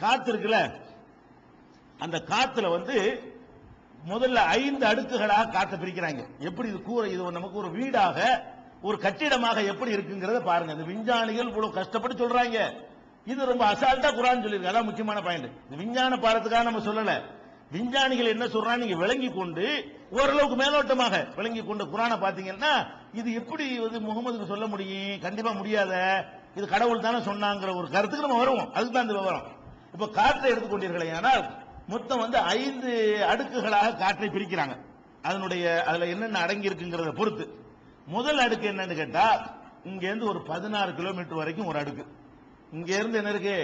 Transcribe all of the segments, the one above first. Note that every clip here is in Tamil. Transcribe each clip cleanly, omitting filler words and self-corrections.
காத்து இருக்குல்ல, அந்த காத்துல வந்து முதல்ல 5 அடுக்குகளாக காத்த பிரிக்கிறாங்க. எப்படி இது கூரை, இது நமக்கு ஒரு வீடாக ஒரு கட்டிடமாக எப்படி இருக்குங்கிறத பாருங்க. இந்த விஞ்ஞானிகள் இவ்வளவு கஷ்டப்பட்டு சொல்றாங்க. இது ரொம்ப அசால்ட்டா குர்ஆன் சொல்லிருக்கு. அதான் முக்கியமான பாயிண்ட். இந்த விஞ்ஞான பாடத்துக்காக நம்ம சொல்லல. விஞ்ஞானிகள் என்ன சொல்றாங்க நீங்க விளங்கி கொண்டு ஓரளவுக்கு மேலோட்டமாக விளங்கி கொண்டு குர்ஆனை பாத்தீங்கன்னா இது எப்படி வந்து முகமதுக்கு சொல்ல முடியும்? கண்டிப்பா முடியாத, இது கடவுள் தானே சொன்னாங்கிற ஒரு கருத்துக்கு நம்ம வருவோம். அதுதான் இந்த விவரம். இப்ப காற்றை எடுத்துக்கொண்டீர்களே ஆனால் மொத்தம் வந்து 5 அடுக்குகளாக காற்றை பிரிக்கிறாங்க. அதனுடைய அதுல என்னென்ன அடங்கி இருக்குங்கிறத பொறுத்து முதல் அடுக்கு என்னன்னு கேட்டா, இங்க இருந்து ஒரு 16 கிலோமீட்டர் வரைக்கும் ஒரு அடுக்கு. இங்க இருந்து என்ன இருக்கு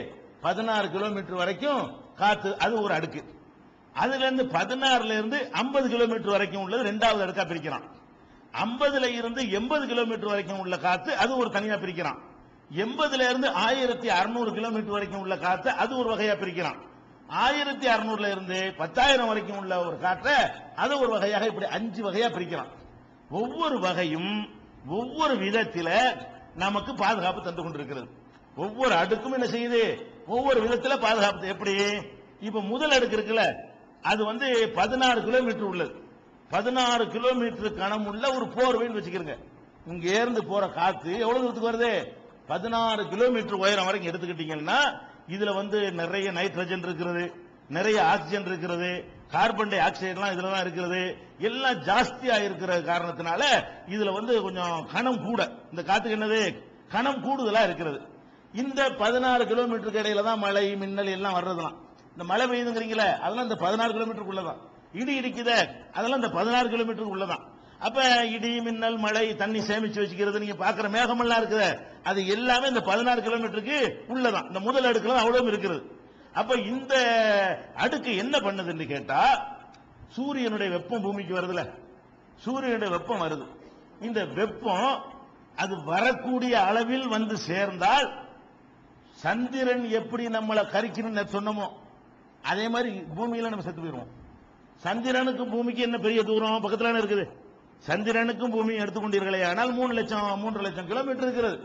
16 கிலோமீட்டர் வரைக்கும் காத்து, அது ஒரு அடுக்கு. அதுல இருந்து 16ல இருந்து 50 கிலோமீட்டர் வரைக்கும் உள்ளது இரண்டாவது அடுக்கா பிரிக்கிறான். 50ல இருந்து 80 கிலோமீட்டர் வரைக்கும் உள்ள காத்து அது ஒரு தனியா பிரிக்கிறான். 80ல இருந்து 1600 கிலோமீட்டர் வரைக்கும் உள்ள காத்து அது ஒரு வகையா பிரிக்கிறான். 1600ல இருந்து 10,000 வரைக்கும் உள்ள ஒரு காற்றை அது ஒரு வகையாக, இப்படி 5 வகையா பிரிக்கிறான். ஒவ்வொரு வகையும் ஒவ்வொரு விதத்தில நமக்கு பாதுகாப்பு தந்து கொண்டிருக்கிறது. ஒவ்வொரு அடுக்கும் என்ன செய்யுது, ஒவ்வொரு விதத்தில் பாதுகாப்பு. எப்படி இப்ப முதல் அடுக்கு இருக்குல்ல, அது வந்து 16 கிலோமீட்டர் உள்ளது. 16 கிலோமீட்டர் கனம் உள்ள ஒரு போர்வைன்னு வச்சுக்கிறங்க. இங்க இருந்து போற காத்து எவ்வளவு தூரத்துக்கு வருது, 16 கிலோமீட்டர் உயரம் வரைக்கும் எடுத்துக்கிட்டீங்கன்னா இதுல வந்து நிறைய நைட்ரஜன் இருக்கிறது, நிறைய ஆக்சிஜன் இருக்கிறது, கார்பன் டை ஆக்சைடு எல்லாம் இதுல தான் இருக்கிறது. எல்லாம் ஜாஸ்தியா இருக்கிற காரணத்தினால இதுல வந்து கொஞ்சம் கனம் கூட, இந்த காத்துக்கு என்னது கனம் கூடுதலா இருக்கிறது. இந்த 16 கிலோமீட்டருக்கு இடையில தான் மழை மின்னல் எல்லாம் வர்றதுலாம். இந்த மழை பெய்யுதுங்கிறீங்களே அதெல்லாம் இந்த 16 கிலோமீட்டருக்கு உள்ளதான். இடி இடிக்குத அதெல்லாம் இந்த 16 கிலோமீட்டருக்கு உள்ளதான். அப்ப இடி மின்னல் மழை தண்ணி சேமிச்சு வச்சுக்கிறது, நீங்க பாக்குற மேகம் எல்லாம் இருக்குது, அது எல்லாமே இந்த 16 கிலோமீட்டருக்கு உள்ளதான். இந்த முதல் அடுக்குல அவ்வளவு இருக்கிறது. அப்ப இந்த அடுக்கு என்ன பண்ணுதுன்னு கேட்டா, சூரியனுடைய வெப்பம் பூமிக்கு வருதுல, சூரியனுடைய வெப்பம் வருது. இந்த வெப்பம் அது வரக்கூடிய அளவில் வந்து சேர்ந்தால் சந்திரன் எப்படி நம்மளை கரிக்கணும்னு சொன்னமோ அதே மாதிரி பூமியில நம்ம செத்து போயிருவோம். சந்திரனுக்கும் பூமிக்கு என்ன பெரிய தூரம் பக்கத்துல இருக்குது. சந்திரனுக்கும் பூமியும் எடுத்துக்கொண்டீர்களே ஆனால் 3 லட்சம் கிலோமீட்டர் இருக்கிறது.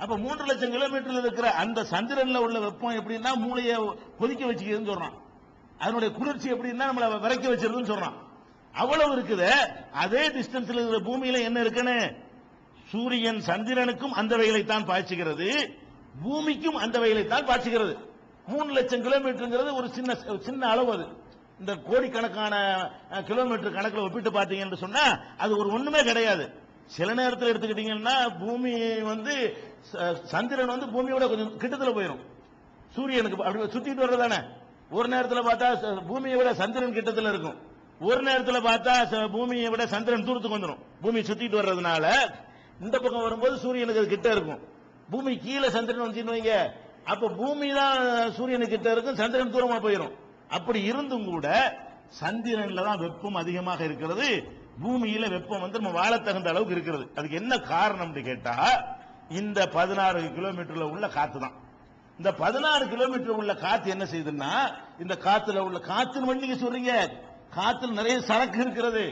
அப்ப 3 லட்சம் கிலோமீட்டர்ல இருக்கிற அந்த சந்திரன்ல உள்ள வெப்பம் எப்படின்னா மூளையை கொதிக்க வச்சுக்கிறதுன்னு சொல்றான். அதனுடைய குளிர்ச்சி எப்படின்னா நம்மளை விரைக்க வச்சிருதுன்னு சொல்றான். அவ்வளவு இருக்குது. அதே டிஸ்டன்ஸ்ல இருக்கிற பூமியில என்ன இருக்குன்னு, சூரியன் சந்திரனுக்கும் அந்த வெயிலைத்தான் பாய்ச்சுகிறது, பூமிக்கும் அந்த வெயிலைத்தான் பாய்ச்சுகிறது. 3 லட்சம் கிலோமீட்டருங்கிறது ஒரு சின்ன அளவு. அது இந்த கோடிக்கணக்கான கிலோமீட்டர் கணக்கில் ஒப்பிட்டு பார்த்தீங்கன்னு சொன்னா அது ஒரு ஒண்ணுமே கிடையாது. சில நேரத்தில் எடுத்துக்கிட்டீங்கன்னா பூமி வந்து சந்திரன் வந்து பூமியோட கொஞ்சம் கிட்டத்தில் போயிடும். சூரியனுக்கு அப்படி சுத்திட்டு வர்றதானே. ஒரு நேரத்தில் பார்த்தா பூமியை விட சந்திரன் கிட்டத்தில் இருக்கும், ஒரு நேரத்தில் பார்த்தா பூமியை விட சந்திரன் தூரத்துக்கு வந்துடும். பூமி சுத்திட்டு வர்றதுனால இந்த பக்கம் வரும்போது சூரியனுக்கு அது கிட்ட இருக்கும். பூமி கீழே சந்திரன் வந்துன்னு வைங்க, அப்ப பூமி தான் சூரியனுக்கு கிட்ட இருக்கும், சந்திரன் தூரமா போயிடும். அப்படி இருந்தும் கூட சந்திரன்ல தான் வெப்பம் அதிகமாக இருக்கிறது, பூமியில வெப்பம் வந்து நம்ம வாழ தகுந்த அளவுக்கு இருக்கிறது. அதுக்கு என்ன காரணம் கேட்டா, இந்த 16 கிலோமீட்டர்ல உள்ள காத்து தான். இந்த 16 கிலோமீட்டர் உள்ள காத்து என்ன செய்யுதுன்னா, இந்த காத்துல உள்ள காத்துன்னு நீங்க சொல்றீங்க, காத்துல நிறைய சரக்கு இருக்கிறது.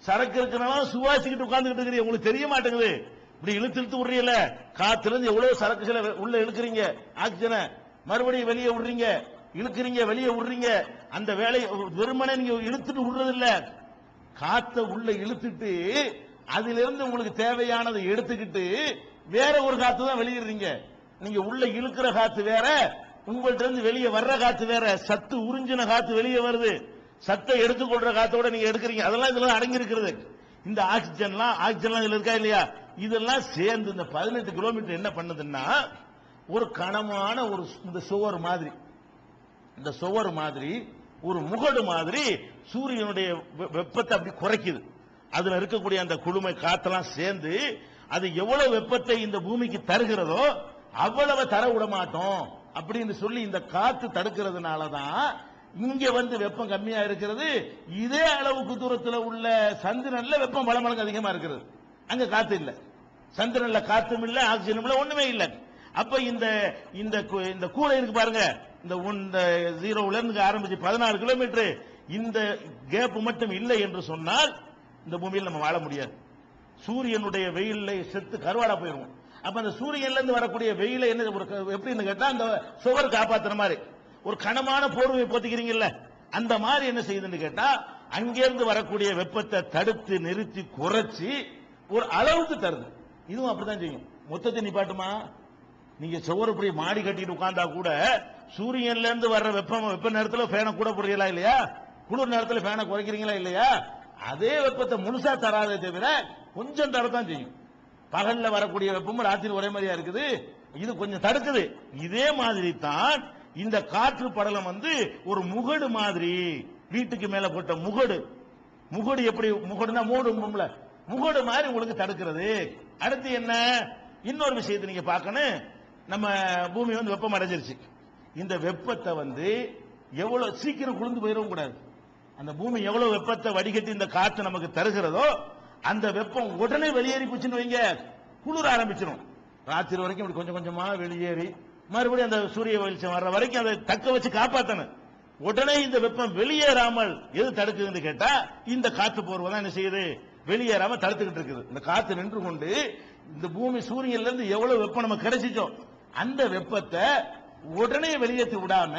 சரக்கு இருக்கிறனால சுவாசிக்கிட்டு உட்கார்ந்துகிட்டு இருக்கிறீங்க, உங்களுக்கு தெரிய மாட்டேங்குது. இப்படி இழுத்து இழுத்து விடுறீல, காத்துல இருந்து எவ்வளவு சரக்குகளை உள்ள இழுக்கிறீங்க, ஆக்சிஜனை மறுபடியும் வெளியே விடுறீங்க, இழுக்கிறீங்க வெளியே விடுறீங்க. அந்த வேலையை வெறுமனே நீங்க இழுத்துட்டு விடுறது இல்ல, காத்த உள்ள இழுத்துட்டு அதிலிருந்து உங்களுக்கு தேவையானதை எடுத்துக்கிட்டு வேற ஒரு காத்து தான் வெளியிடுறீங்க. நீங்க உள்ள இழுக்கிற காத்து வேற, உங்கள்ட்ட இருந்து வெளியே வர்ற காத்து வேற. சத்து உறிஞ்சின காத்து வெளியே வருது, சத்தை எடுத்துக்கொள்ற காத்தோட நீங்க எடுக்கிறீங்க. அதெல்லாம் இதுல அடங்கி இருக்கிறது. இந்த ஆக்சிஜன்லாம் இதுல இருக்கா இல்லையா, இதெல்லாம் சேர்ந்து இந்த 18 கிலோமீட்டர் என்ன பண்ணுதுன்னா, ஒரு கனமான ஒரு இந்த சுவர் மாதிரி, இந்த சுவர் மாதிரி ஒரு முகடு மாதிரி சூரியனுடைய வெப்பத்தை அப்படி குறைக்குது. அதுல இருக்கக்கூடிய அந்த குளுமை காத்தெல்லாம் சேர்ந்து அது எவ்வளவு வெப்பத்தை இந்த பூமிக்கு தருகிறதோ அவ்வளவு தர விட மாட்டோம் அப்படின்னு சொல்லி இந்த காத்து தடுக்கிறதுனாலதான் இங்க வந்து வெப்பம் கம்மியா இருக்கிறது. இதே அளவுக்கு தூரத்தில் உள்ள சந்திரன்ல வெப்பம் பல மடங்கு அதிகமா இருக்கிறது. அங்க காத்து இல்ல, சந்திரன்ல காத்தும் இல்ல, ஆக்சிஜனும் இல்ல, ஒண்ணுமே இல்ல. அப்ப இந்த இந்த கூரை இருக்கு பாருங்க, இந்த 0ல இருந்து ஆரம்பிச்சு 16 கிலோமீட்டர் இந்த கேப் மட்டும் இல்லை என்று சொன்னால் இந்த பூமியில் நம்ம வாழ முடியாது. சூரியனுடைய வெயில்ல செத்து கருவாடா போயிருவோம். அப்ப அந்த சூரியன்ல இருந்து வரக்கூடிய வெயில என்ன எப்படின்னு கேட்டா அந்த சுவர் காப்பாத்துற மாதிரி ஒரு கனமான போர்வை போத்திக்கிறீங்கல்ல, அந்த மாதிரி என்ன செய்யுதுன்னு கேட்டா அங்கிருந்து வரக்கூடிய வெப்பத்தை தடுத்து நிறுத்தி குறைச்சி ஒரு அளவுக்கு தருது. இதுவும் அப்படித்தான் செய்யும். மொத்தத்தை நிப்பாட்டுமா? நீங்க சுவருப்படி மாடி கட்டிட்டு உட்கார்ந்தா கூட சூரியன்ல இருந்து வர்ற வெப்ப நேரத்தில் ஃபேனை கூட போடுறீங்களா இல்லையா? குளிர் நேரத்தில் ஃபேனை குறைக்கிறீங்களா இல்லையா? அதே வெப்பத்தை முழுசா தராதே தவிர கொஞ்சம் தரத்தான் செய்யும். பகல்ல வரக்கூடிய வெப்பமும் ராத்திரி ஒரே மாதிரியா இருக்குது, இது கொஞ்சம் தடுக்குது. இதே மாதிரி தான் இந்த காற்று படலம் ஒரு முகடு மாதிரி, வீட்டுக்கு மேல போட்ட முகடு. முகடு எப்படி? முகடுனா மூடும்ல, முகடு மாதிரி உங்களுக்கு தடுக்கிறது. அடுத்து என்ன? இன்னொரு விஷயத்தை நீங்க பார்க்கணும். நம்ம பூமி வெப்பம் அடைஞ்சிருச்சு. இந்த வெப்பத்தை எவ்வளவு சீக்கிரம் குளிர்ந்து போயிடவும் கூடாது. அந்த பூமி எவ்வளவு வெப்பத்தை வடிகட்டி இந்த காற்று நமக்கு தருகிறதோ அந்த வெப்பம் உடனே வெளியேறி போச்சுன்னு வைங்க, குளிர ஆரம்பிச்சிடும். ராத்திரி வரைக்கும் இப்படி கொஞ்சம் கொஞ்சமா வெளியேறி மறுபடியும் அந்த சூரிய வெளிச்சம் வர்ற வரைக்கும் அதை தக்க வச்சு காப்பாற்றணும். உடனே இந்த வெப்பம் வெளியேறாமல் எது தடுக்குதுன்னு கேட்டா இந்த காற்று போர்வை தான் என்ன செய்யுது? வெளியேறாம தடுத்துக்கிட்டு இருக்குது. இந்த காற்று நின்று கொண்டு இந்த பூமி சூரியன்ல இருந்து எவ்வளவு வெப்பம் நம்ம கிடைச்சிச்சோ அந்த வெப்பத்தை உடனே வெளியேற்றி விடாம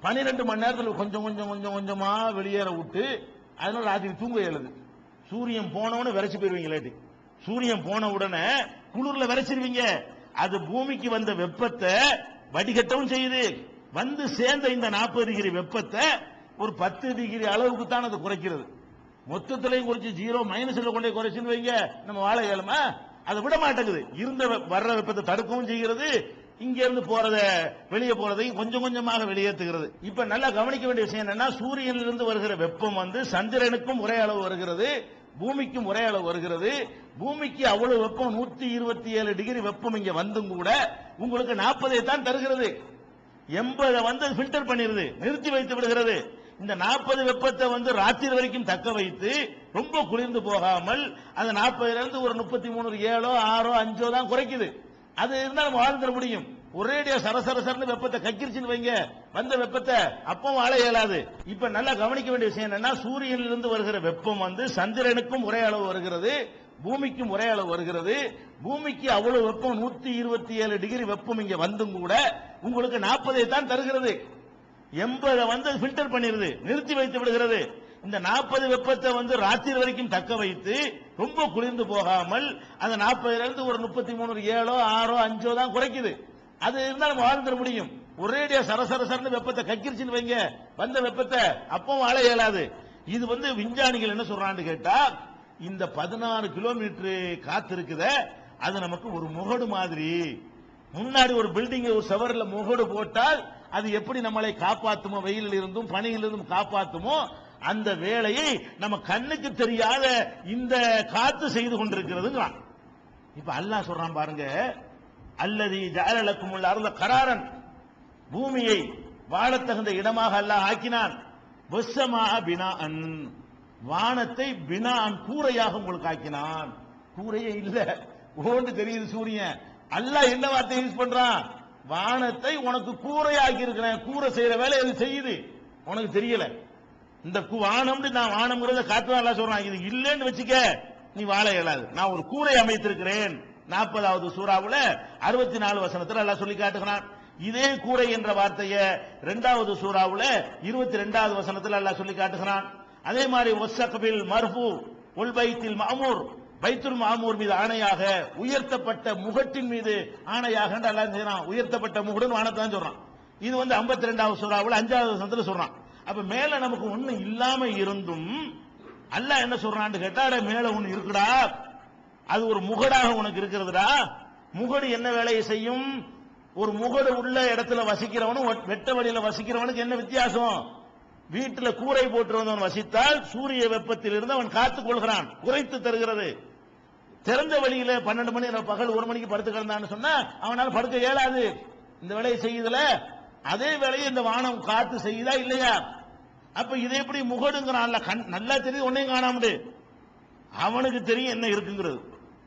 12 மணி நேரத்தில் கொஞ்சம் கொஞ்சம் கொஞ்சம் கொஞ்சமா வெளியேற விட்டு, அதனால ராத்திரி தூங்க இயலுது. சூரியன் போனவன விரைச்சு போயிருவீங்க. லேட்டு சூரியன் போன உடனே குளிர்ல விரைச்சிருவீங்க. அது பூமிக்கு வந்த வெப்பத்தை வடிகட்டவும் செய்யுது. சேர்ந்த இந்த 40 டிகிரி வெப்பத்தை ஒரு 10 டிகிரி அளவுக்கு தான் அது குறைக்கிறது. மொத்தத்திலையும் குறைச்சு 0 மைனஸ்ல கொண்டே குறைச்சுன்னு வைங்க, நம்ம வாழ இயலுமா? அதை விட மாட்டேங்குது. இருந்த வர்ற வெப்பத்தை தடுக்கவும் செய்கிறது, இங்க இருந்து போறத வெளியே போறதையும் கொஞ்சம் கொஞ்சமாக வெளியேற்றுகிறது. இப்ப நல்லா கவனிக்க வேண்டிய விஷயம் என்னன்னா, சூரியனிலிருந்து வருகிற வெப்பம் சந்திரனுக்கும் ஒரே அளவு வருகிறது, பூமிக்கும் ஒரே அளவு வருகிறது. பூமிக்கு அவ்வளவு வெப்பம் 127 டிகிரி வெப்பம் இங்க வந்தும் கூட உங்களுக்கு 40 தான் தருகிறது. 80 ஃபில்டர் பண்ணிருது, நிறுத்தி வைத்து விடுகிறது. இந்த 40 வெப்பத்தை ராத்திரி வரைக்கும் தக்க வைத்து ரொம்ப குளிர்ந்து போகாமல் அந்த 40ல இருந்து ஒரு 33 7 6 5 தான் குறைக்குது. அது இருந்தா நம்ம வாழ்ந்துட முடியும். ஒரேடியா சரசரசர்னு வெப்பத்தை கக்கிருச்சுன்னு வைங்க, வந்த வெப்பத்தை அப்போ வாழ இயலாது. இப்ப நல்லா கவனிக்க வேண்டிய விஷயம் என்னன்னா, சூரியனிலிருந்து வருகிற வெப்பம் சந்திரனுக்கும் ஒரே அளவு வருகிறது, பூமிக்கும் ஒரே அளவு வருகிறது. பூமிக்கு அவ்வளவு வெப்பம் 127 டிகிரி வெப்பம் இங்க வந்தும் கூட உங்களுக்கு 40 தான் தருகிறது. 80 ஃபில்டர் பண்ணிருது, நிறுத்தி வைத்து விடுகிறது. இந்த 40 வெப்பத்தை ராத்திரி வரைக்கும் தக்க வைத்து ரொம்ப குளிர்ந்து போகாமல் அந்த 40ல இருந்து ஒரு 33 7 6 5 தான் குறைக்குது. அது இருந்தா நம்ம வாழ்ந்துட முடியும். ஒரேடியா சரசரசர்னு வெப்பத்தை கக்கிருச்சுன்னு வைங்க, வந்த வெப்பத்தை அப்போ வாழ இயலாது. இது விஞ்ஞானிகள் என்ன சொல்றான்னு கேட்டா, இந்த 16 கிலோமீட்டர் காத்து இருக்குத, அது நமக்கு ஒரு முகடு மாதிரி. முன்னாடி ஒரு பில்டிங் ஒரு செவர்ல முகடு போட்டால் அது எப்படி நம்மளை காப்பாத்துமோ, வெயிலில் இருந்தும் பனியில் இருந்தும் காப்பாத்துமோ, அந்த வேலையை நம்ம கண்ணுக்கு தெரியாத இந்த காத்து செய்து கொண்டிருக்கிறது. இப்ப அல்லாஹ் சொல்றான் பாருங்க, அல்லதி ஜஅல லக்குமுல் அர்த கராரன், பூமியை வாழத்தகுந்த இடமாக அல்லாஹ் ஆக்கினான். வஸ்ஸமா பினாஅன், வானத்தை பினாஅன் கூரையாக உங்களுக்கு ஆக்கினான். கூரையே இல்ல, ஓண்டு தெரியுது சூரியன். அல்லாஹ் என்ன வார்த்தை யூஸ் பண்றான்? வானத்தை உனக்கு கூரையாக்கி இருக்கிறேன். கூரை செய்யற வேலை அது செய்யுது, உனக்கு தெரியல. இந்த வானம்னு நான் வானம்ங்கிறத காத்து அல்லாஹ் சொல்றான். இது இல்லைன்னு வச்சுக்க நீ வாழ இயலாது. நான் ஒரு கூரை அமைத்திருக்கிறேன். 40வது சூறாவுல 64 வசனத்தில் அல்லாஹ் சொல்லி காட்டுகிறான். இதே கூரை என்ற வார்த்தையை 2வது சூறாவுல 22வது வசனத்தில் அல்லாஹ் சொல்லி காட்டுகிறான். அதே மாதிரி வஸ்ஸக்பில் மர்ஃபூ வல் பைத்தில் மஅமூர், பைத்துல் மஅமூர் மீது ஆணையாக, உயர்த்தப்பட்ட முகட்டின் மீது ஆணையாக அல்லாஹ் சொல்றான். உயர்த்தப்பட்ட முகடுன்னு வானத்தை தான் சொல்றான். இது 52வது சூறாவுல 5வது வசனத்தில் சொல்றான். அப்ப மேல நமக்கு ஒண்ணு இல்லாம இருந்தும் அல்லாஹ் என்ன சொல்றான்னு கேட்டா, மேல ஒண்ணு இருக்குடா, அது ஒரு முகடாக உனக்கு இருக்கிறதுடா. முகடு என்ன வேலையை செய்யும்? ஒரு முகடு உள்ள இடத்துல வசிக்கிறவனும் வெட்ட வழியில வசிக்கிறவனுக்கு என்ன வித்தியாசம்? வீட்டுல கூரை போட்டு வந்தவன் வசித்தால் சூரிய வெப்பத்தில் இருந்து அவன் காத்துக் கொள்கிறான், குறைத்து தருகிறது. திறந்த வழியில 12 மணி பகல் 1 மணிக்கு படுத்து கிடந்தான்னு சொன்னா அவனால் படுக்க இயலாது. இந்த வேலையை செய்யுதுல, அதே வேலையை இந்த வானம் காத்து செய்யுதா இல்லையா? அப்ப இதை எப்படி முகடுங்கிறான்? நல்லா தெரியுது, ஒன்னையும் காணாமடு, அவனுக்கு தெரியும் என்ன இருக்குங்கிறது.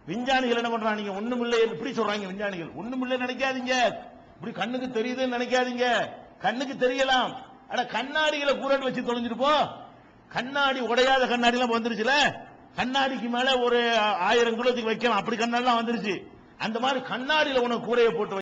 விஞ்ஞானிகள் என்ன பண்றான்? நீங்க ஒண்ணுமில்லை இப்படி சொல்றாங்க விஞ்ஞானிகள். ஒண்ணுமில்லை நினைக்காதீங்க, இப்படி கண்ணுக்கு தெரியுதுன்னு நினைக்காதீங்க. கண்ணுக்கு தெரியலாம், அட கண்ணாடிகளை கூறாட்டு வச்சு தொலைஞ்சிட்டு போ. கண்ணாடி உடையாத கண்ணாடி எல்லாம் வந்துருச்சுல, கண்ணாடிக்கு மேல ஒரு 1000 கிலோத்துக்கு வைக்கலாம், அப்படி கண்ணாடி எல்லாம் வந்துருச்சு. அந்த மாதிரி கண்ணாடியில உனக்கு கூரையை போட்டு